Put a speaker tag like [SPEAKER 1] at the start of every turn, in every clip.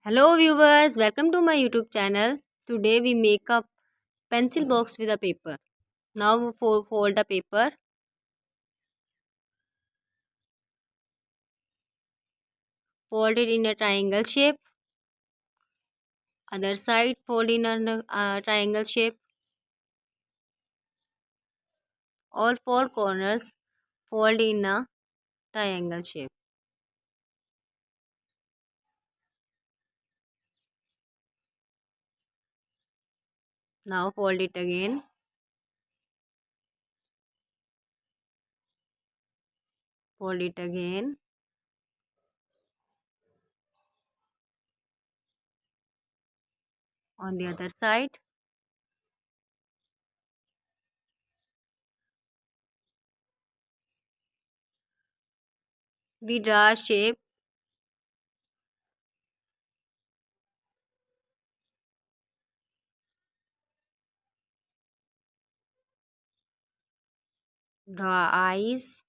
[SPEAKER 1] Hello viewers, welcome to my YouTube channel. Today we make a pencil box with a paper. Now we fold the paper, fold it in a triangle shape. Other side fold in a triangle shape. All four corners fold in a triangle shape. Now fold it again. Fold it again. On the other side. We draw a shape. Draw eyes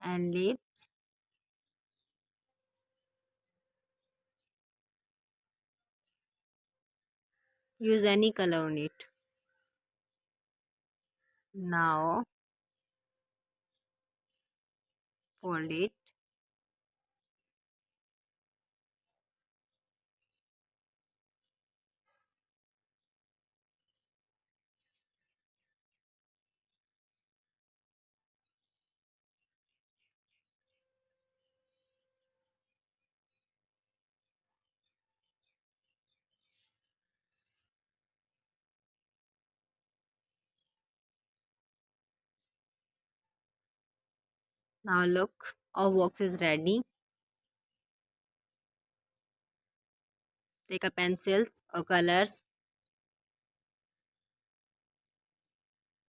[SPEAKER 1] and lips. Use any color on it. Now fold it. Now look, our box is ready. Take a pencils or colors